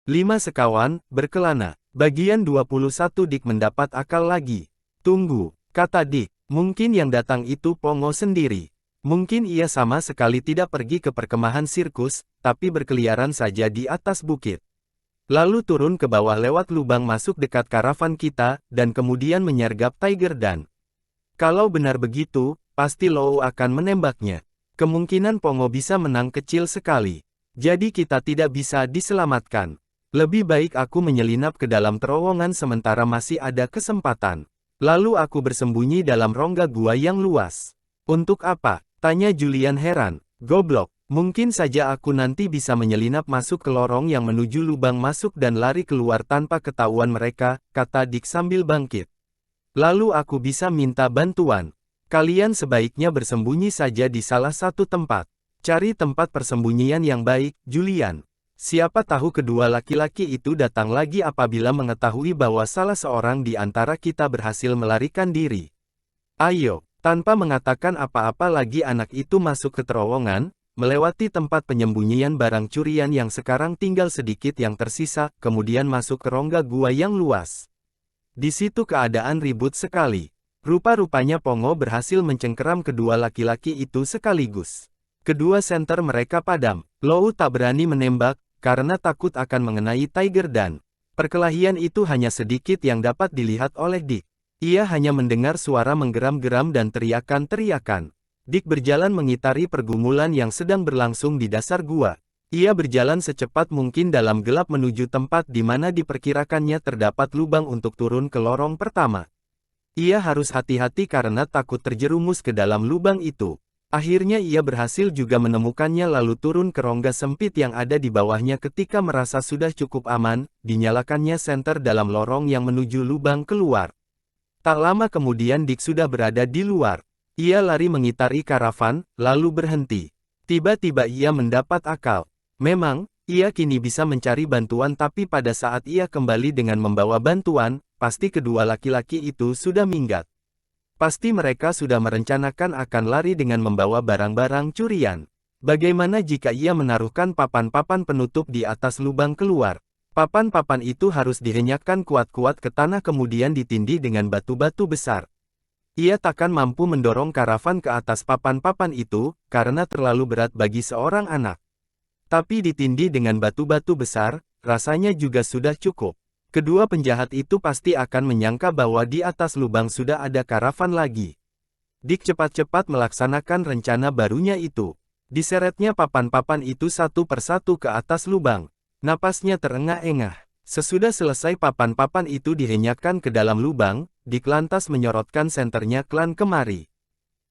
5 sekawan, berkelana. Bagian 21 Dick mendapat akal lagi. Tunggu, kata Dick. Mungkin yang datang itu Pongo sendiri. Mungkin ia sama sekali tidak pergi ke perkemahan sirkus, tapi berkeliaran saja di atas bukit. Lalu turun ke bawah lewat lubang masuk dekat karavan kita, dan kemudian menyergap Tiger Dan. Kalau benar begitu, pasti Lou akan menembaknya. Kemungkinan Pongo bisa menang kecil sekali. Jadi kita tidak bisa diselamatkan. Lebih baik aku menyelinap ke dalam terowongan sementara masih ada kesempatan. Lalu aku bersembunyi dalam rongga gua yang luas. Untuk apa? Tanya Julian heran. Goblok, mungkin saja aku nanti bisa menyelinap masuk ke lorong yang menuju lubang masuk dan lari keluar tanpa ketahuan mereka, kata Dick sambil bangkit. Lalu aku bisa minta bantuan. Kalian sebaiknya bersembunyi saja di salah satu tempat. Cari tempat persembunyian yang baik, Julian. Siapa tahu kedua laki-laki itu datang lagi apabila mengetahui bahwa salah seorang di antara kita berhasil melarikan diri. Ayo, tanpa mengatakan apa-apa lagi anak itu masuk ke terowongan, melewati tempat penyembunyian barang curian yang sekarang tinggal sedikit yang tersisa, kemudian masuk ke rongga gua yang luas. Di situ keadaan ribut sekali. Rupa-rupanya Pongo berhasil mencengkeram kedua laki-laki itu sekaligus. Kedua senter mereka padam. Lou tak berani menembak, karena takut akan mengenai Tiger Dan. Perkelahian itu hanya sedikit yang dapat dilihat oleh Dick. Ia hanya mendengar suara menggeram-geram dan teriakan-teriakan. Dick berjalan mengitari pergumulan yang sedang berlangsung di dasar gua. Ia berjalan secepat mungkin dalam gelap menuju tempat di mana diperkirakannya terdapat lubang untuk turun ke lorong pertama. Ia harus hati-hati karena takut terjerumus ke dalam lubang itu. Akhirnya ia berhasil juga menemukannya lalu turun ke rongga sempit yang ada di bawahnya ketika merasa sudah cukup aman, dinyalakannya senter dalam lorong yang menuju lubang keluar. Tak lama kemudian Dick sudah berada di luar. Ia lari mengitari karavan, lalu berhenti. Tiba-tiba ia mendapat akal. Memang, ia kini bisa mencari bantuan tapi pada saat ia kembali dengan membawa bantuan, pasti kedua laki-laki itu sudah minggat. Pasti mereka sudah merencanakan akan lari dengan membawa barang-barang curian. Bagaimana jika ia menaruhkan papan-papan penutup di atas lubang keluar? Papan-papan itu harus dihenyakkan kuat-kuat ke tanah kemudian ditindih dengan batu-batu besar. Ia takkan mampu mendorong karavan ke atas papan-papan itu, karena terlalu berat bagi seorang anak. Tapi ditindih dengan batu-batu besar, rasanya juga sudah cukup. Kedua penjahat itu pasti akan menyangka bahwa di atas lubang sudah ada karavan lagi. Dick cepat-cepat melaksanakan rencana barunya itu. Diseretnya papan-papan itu satu persatu ke atas lubang. Napasnya terengah-engah. Sesudah selesai papan-papan itu dihenyakkan ke dalam lubang, Dick lantas menyorotkan senternya klan kemari.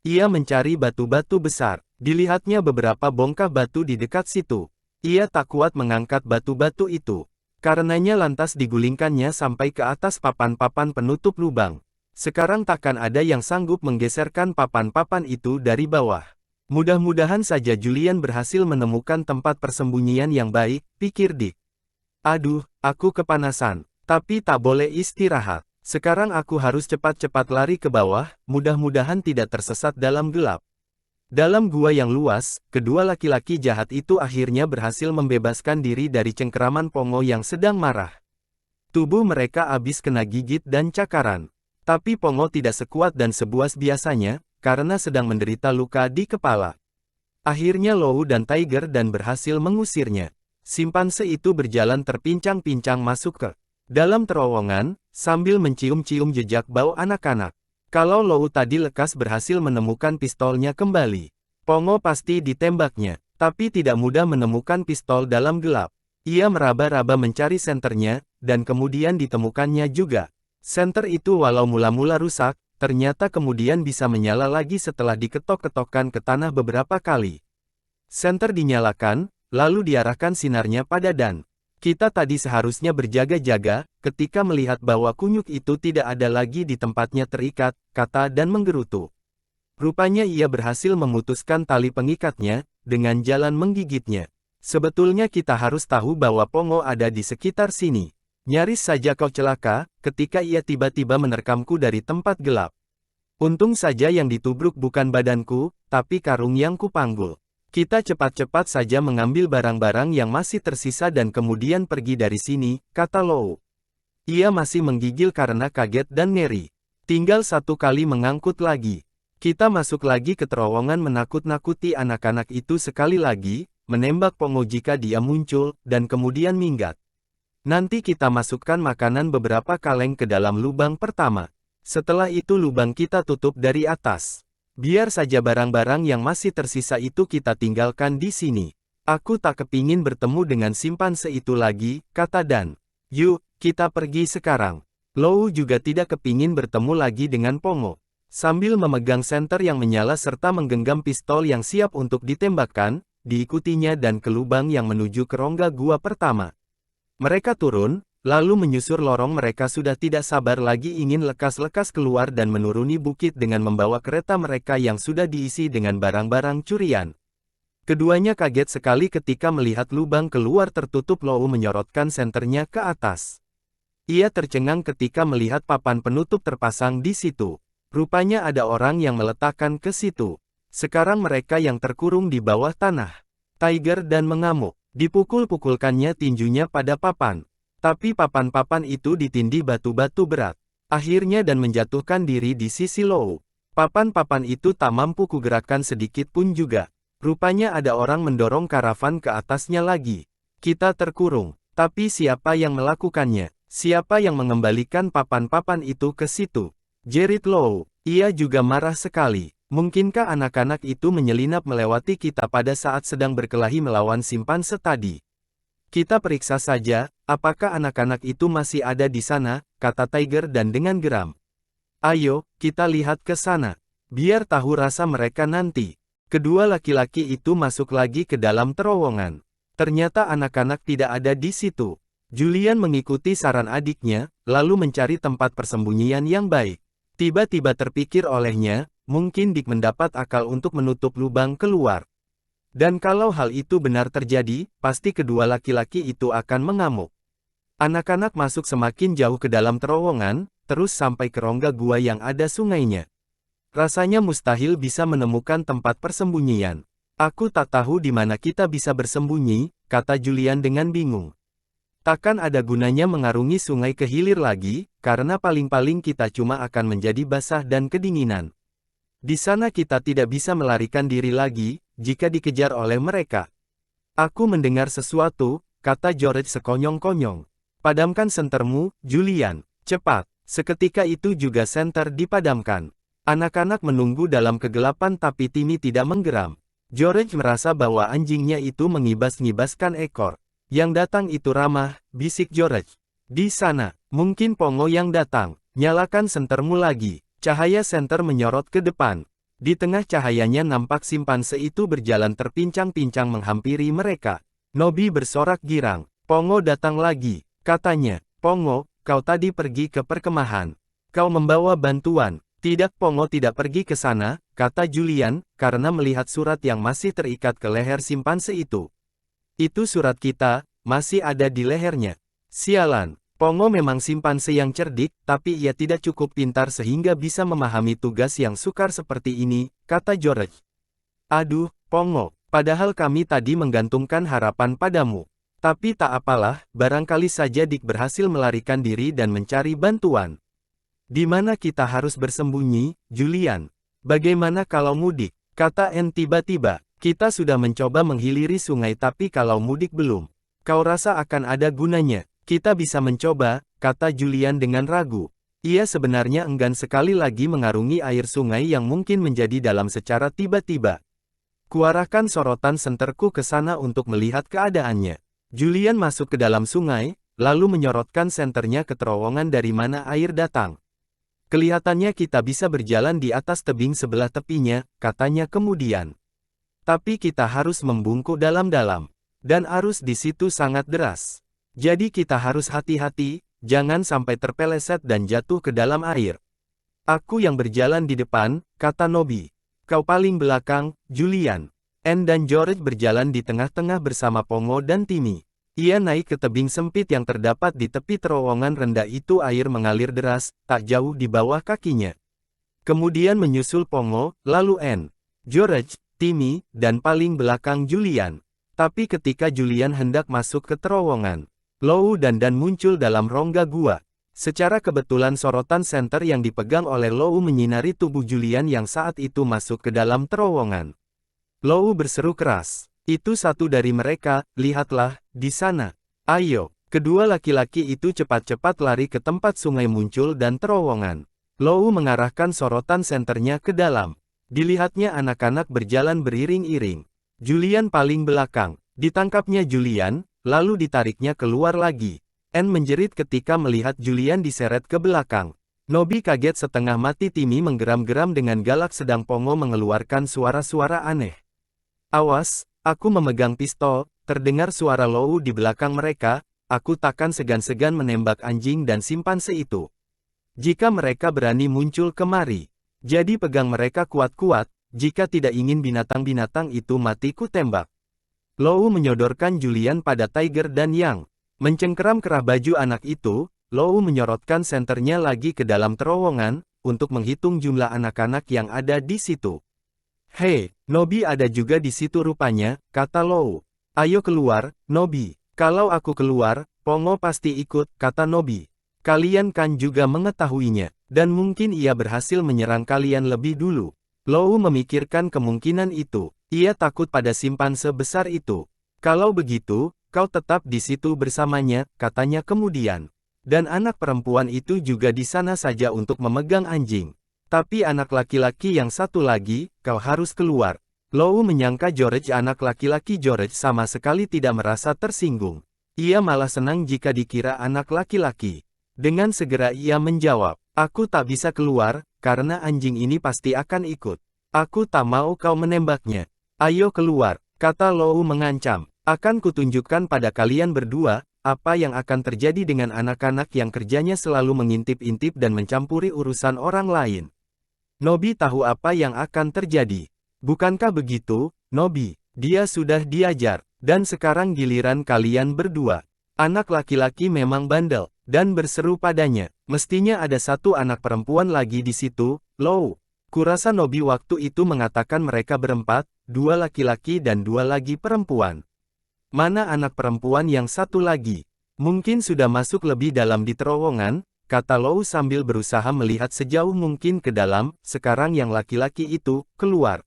Ia mencari batu-batu besar. Dilihatnya beberapa bongkah batu di dekat situ. Ia tak kuat mengangkat batu-batu itu. Karenanya lantas digulingkannya sampai ke atas papan-papan penutup lubang. Sekarang takkan ada yang sanggup menggeserkan papan-papan itu dari bawah. Mudah-mudahan saja Julian berhasil menemukan tempat persembunyian yang baik, pikir Dick. Aduh, aku kepanasan. Tapi tak boleh istirahat. Sekarang aku harus cepat-cepat lari ke bawah, mudah-mudahan tidak tersesat dalam gelap. Dalam gua yang luas, kedua laki-laki jahat itu akhirnya berhasil membebaskan diri dari cengkeraman Pongo yang sedang marah. Tubuh mereka habis kena gigit dan cakaran. Tapi Pongo tidak sekuat dan sebuas biasanya, karena sedang menderita luka di kepala. Akhirnya Lou dan Tiger Dan berhasil mengusirnya. Simpanse itu berjalan terpincang-pincang masuk ke dalam terowongan, sambil mencium-cium jejak bau anak-anak. Kalau Lou tadi lekas berhasil menemukan pistolnya kembali, Pongo pasti ditembaknya, tapi tidak mudah menemukan pistol dalam gelap. Ia meraba-raba mencari senternya, dan kemudian ditemukannya juga. Senter itu walau mula-mula rusak, ternyata kemudian bisa menyala lagi setelah diketok-ketokkan ke tanah beberapa kali. Senter dinyalakan, lalu diarahkan sinarnya pada Dan. Kita tadi seharusnya berjaga-jaga, ketika melihat bahwa kunyuk itu tidak ada lagi di tempatnya terikat, kata Dan menggerutu. Rupanya ia berhasil memutuskan tali pengikatnya, dengan jalan menggigitnya. Sebetulnya kita harus tahu bahwa Pongo ada di sekitar sini. Nyaris saja kau celaka, ketika ia tiba-tiba menerkamku dari tempat gelap. Untung saja yang ditubruk bukan badanku, tapi karung yang kupanggul. Kita cepat-cepat saja mengambil barang-barang yang masih tersisa dan kemudian pergi dari sini, kata Lou. Ia masih menggigil karena kaget dan ngeri. Tinggal satu kali mengangkut lagi. Kita masuk lagi ke terowongan menakut-nakuti anak-anak itu sekali lagi, menembak Pongo jika dia muncul, dan kemudian minggat. Nanti kita masukkan makanan beberapa kaleng ke dalam lubang pertama. Setelah itu lubang kita tutup dari atas. Biar saja barang-barang yang masih tersisa itu kita tinggalkan di sini. Aku tak kepingin bertemu dengan simpanse itu lagi, kata Dan. Yuk, kita pergi sekarang. Lou juga tidak kepingin bertemu lagi dengan Pongo. Sambil memegang senter yang menyala serta menggenggam pistol yang siap untuk ditembakkan, diikutinya dan ke lubang yang menuju ke rongga gua pertama. Mereka turun, lalu menyusur lorong. Mereka sudah tidak sabar lagi ingin lekas-lekas keluar dan menuruni bukit dengan membawa kereta mereka yang sudah diisi dengan barang-barang curian. Keduanya kaget sekali ketika melihat lubang keluar tertutup. Lou menyorotkan senternya ke atas. Ia tercengang ketika melihat papan penutup terpasang di situ. Rupanya ada orang yang meletakkan ke situ. Sekarang mereka yang terkurung di bawah tanah. Tiger dan mengamuk. Dipukul-pukulkannya tinjunya pada papan. Tapi papan-papan itu ditindih batu-batu berat. Akhirnya dan menjatuhkan diri di sisi Lou. Papan-papan itu tak mampu kugerakkan sedikit pun juga. Rupanya ada orang mendorong karavan ke atasnya lagi. Kita terkurung. Tapi siapa yang melakukannya? Siapa yang mengembalikan papan-papan itu ke situ? Jerit Lou. Ia juga marah sekali. Mungkinkah anak-anak itu menyelinap melewati kita pada saat sedang berkelahi melawan simpanse tadi? Kita periksa saja, apakah anak-anak itu masih ada di sana, kata Tiger dan dengan geram. Ayo, kita lihat ke sana. Biar tahu rasa mereka nanti. Kedua laki-laki itu masuk lagi ke dalam terowongan. Ternyata anak-anak tidak ada di situ. Julian mengikuti saran adiknya, lalu mencari tempat persembunyian yang baik. Tiba-tiba terpikir olehnya, mungkin Dick mendapat akal untuk menutup lubang keluar. Dan kalau hal itu benar terjadi, pasti kedua laki-laki itu akan mengamuk. Anak-anak masuk semakin jauh ke dalam terowongan, terus sampai ke rongga gua yang ada sungainya. Rasanya mustahil bisa menemukan tempat persembunyian. Aku tak tahu di mana kita bisa bersembunyi, kata Julian dengan bingung. Takkan ada gunanya mengarungi sungai ke hilir lagi, karena paling-paling kita cuma akan menjadi basah dan kedinginan. Di sana kita tidak bisa melarikan diri lagi, jika dikejar oleh mereka. Aku mendengar sesuatu, kata George sekonyong-konyong. Padamkan sentermu, Julian. Cepat. Seketika itu juga senter dipadamkan. Anak-anak menunggu dalam kegelapan tapi Timmy tidak menggeram. George merasa bahwa anjingnya itu mengibas-ngibaskan ekor. Yang datang itu ramah, bisik George. Di sana, mungkin Pongo yang datang. Nyalakan sentermu lagi. Cahaya senter menyorot ke depan. Di tengah cahayanya nampak simpanse itu berjalan terpincang-pincang menghampiri mereka. Nobby bersorak girang. Pongo datang lagi, katanya. Pongo, kau tadi pergi ke perkemahan. Kau membawa bantuan. Tidak, Pongo tidak pergi ke sana, kata Julian, karena melihat surat yang masih terikat ke leher simpanse itu. Itu surat kita, masih ada di lehernya. Sialan. Pongo memang simpanse yang cerdik, tapi ia tidak cukup pintar sehingga bisa memahami tugas yang sukar seperti ini, kata George. Aduh, Pongo, padahal kami tadi menggantungkan harapan padamu. Tapi tak apalah, barangkali saja Dick berhasil melarikan diri dan mencari bantuan. Di mana kita harus bersembunyi, Julian? Bagaimana kalau mudik? Kata Anne tiba-tiba. Kita sudah mencoba menghiliri sungai tapi kalau mudik belum. Kau rasa akan ada gunanya? Kita bisa mencoba, kata Julian dengan ragu. Ia sebenarnya enggan sekali lagi mengarungi air sungai yang mungkin menjadi dalam secara tiba-tiba. Kuarahkan sorotan senterku ke sana untuk melihat keadaannya. Julian masuk ke dalam sungai, lalu menyorotkan senternya ke terowongan dari mana air datang. Kelihatannya kita bisa berjalan di atas tebing sebelah tepinya, katanya kemudian. Tapi kita harus membungkuk dalam-dalam. Dan arus di situ sangat deras. Jadi kita harus hati-hati, jangan sampai terpeleset dan jatuh ke dalam air. Aku yang berjalan di depan, kata Nobby. Kau paling belakang, Julian. Anne dan George berjalan di tengah-tengah bersama Pongo dan Timmy. Ia naik ke tebing sempit yang terdapat di tepi terowongan rendah itu. Air mengalir deras, tak jauh di bawah kakinya. Kemudian menyusul Pongo, lalu Anne. George, Timmy, dan paling belakang Julian. Tapi ketika Julian hendak masuk ke terowongan, Lou dan Dan muncul dalam rongga gua. Secara kebetulan sorotan senter yang dipegang oleh Lou menyinari tubuh Julian yang saat itu masuk ke dalam terowongan. Lou berseru keras, "Itu satu dari mereka, lihatlah, di sana. Ayo." Kedua laki-laki itu cepat-cepat lari ke tempat sungai muncul dan terowongan. Lou mengarahkan sorotan senternya ke dalam. Dilihatnya anak-anak berjalan beriring-iring. Julian paling belakang. Ditangkapnya Julian, lalu ditariknya keluar lagi. Anne menjerit ketika melihat Julian diseret ke belakang. Nobby kaget setengah mati. Timmy menggeram-geram dengan galak sedang Pongo mengeluarkan suara-suara aneh. "Awas, aku memegang pistol," terdengar suara Lou di belakang mereka. "Aku takkan segan-segan menembak anjing dan simpanse itu. Jika mereka berani muncul kemari. Jadi pegang mereka kuat-kuat, jika tidak ingin binatang-binatang itu mati ku tembak." Lou menyodorkan Julian pada Tiger dan Yang. Mencengkeram kerah baju anak itu, Lou menyorotkan senternya lagi ke dalam terowongan, untuk menghitung jumlah anak-anak yang ada di situ. "Hei, Nobby ada juga di situ rupanya," kata Lou. "Ayo keluar, Nobby." "Kalau aku keluar, Pongo pasti ikut," kata Nobby. "Kalian kan juga mengetahuinya, dan mungkin ia berhasil menyerang kalian lebih dulu." Lou memikirkan kemungkinan itu. Ia takut pada simpanse besar itu. "Kalau begitu, kau tetap di situ bersamanya," katanya kemudian. "Dan anak perempuan itu juga di sana saja untuk memegang anjing. Tapi anak laki-laki yang satu lagi, kau harus keluar." Lou menyangka George, anak laki-laki George, sama sekali tidak merasa tersinggung. Ia malah senang jika dikira anak laki-laki. Dengan segera ia menjawab, "Aku tak bisa keluar, karena anjing ini pasti akan ikut. Aku tak mau kau menembaknya. Ayo keluar," kata Lou mengancam. "Akan kutunjukkan pada kalian berdua, apa yang akan terjadi dengan anak-anak yang kerjanya selalu mengintip-intip dan mencampuri urusan orang lain." Nobby tahu apa yang akan terjadi. "Bukankah begitu, Nobby? Dia sudah diajar, dan sekarang giliran kalian berdua." Anak laki-laki memang bandel, dan berseru padanya, "Mestinya ada satu anak perempuan lagi di situ, Lou." Kurasa Nobby waktu itu mengatakan mereka berempat, dua laki-laki dan dua lagi perempuan. "Mana anak perempuan yang satu lagi? Mungkin sudah masuk lebih dalam di terowongan," kata Lou sambil berusaha melihat sejauh mungkin ke dalam. Sekarang yang laki-laki itu keluar.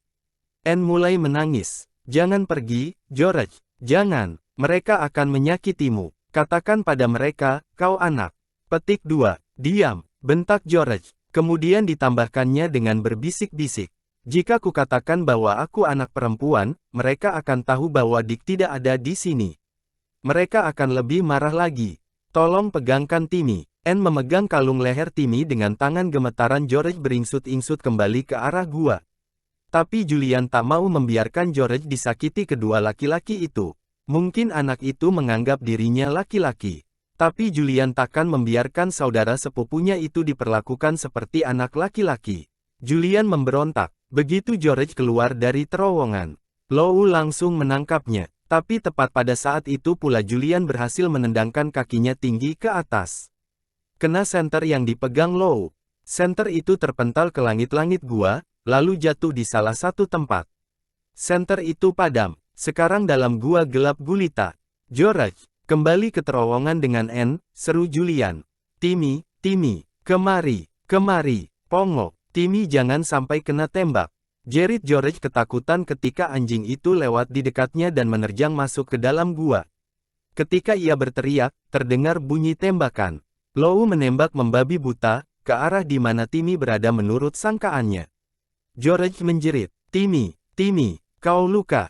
Anne mulai menangis. "Jangan pergi, George. Jangan. Mereka akan menyakitimu. Katakan pada mereka, kau anak." Petik 2. "Diam," bentak George. Kemudian ditambahkannya dengan berbisik-bisik. "Jika kukatakan bahwa aku anak perempuan, mereka akan tahu bahwa Dick tidak ada di sini. Mereka akan lebih marah lagi. Tolong pegangkan Timmy." Anne memegang kalung leher Timmy dengan tangan gemetaran. George beringsut-ingsut kembali ke arah gua. Tapi Julian tak mau membiarkan George disakiti kedua laki-laki itu. Mungkin anak itu menganggap dirinya laki-laki. Tapi Julian takkan membiarkan saudara sepupunya itu diperlakukan seperti anak laki-laki. Julian memberontak. Begitu George keluar dari terowongan, Lou langsung menangkapnya. Tapi tepat pada saat itu pula Julian berhasil menendangkan kakinya tinggi ke atas. Kena senter yang dipegang Lou. Senter itu terpental ke langit-langit gua, lalu jatuh di salah satu tempat. Senter itu padam. Sekarang dalam gua gelap gulita. "George, kembali ke terowongan dengan Anne," seru Julian. "Timmy, Timmy, kemari, kemari, Pongo, Timmy jangan sampai kena tembak." Jerit George ketakutan ketika anjing itu lewat di dekatnya dan menerjang masuk ke dalam gua. Ketika ia berteriak, terdengar bunyi tembakan. Lou menembak membabi buta, ke arah di mana Timmy berada menurut sangkaannya. George menjerit, "Timmy, Timmy, kau luka."